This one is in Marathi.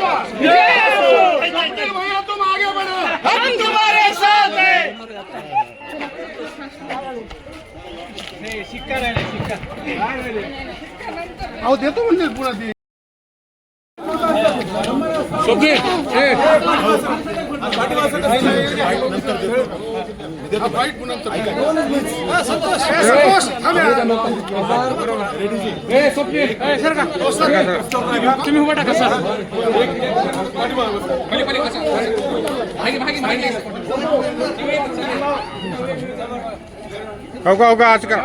का वकील भैया तुम आगे बढ़ो, हम तुम्हारे साथ हैं। अहो देतो म्हणजे पुन्हा ते तुम्ही उभा टाका सर हो का आज का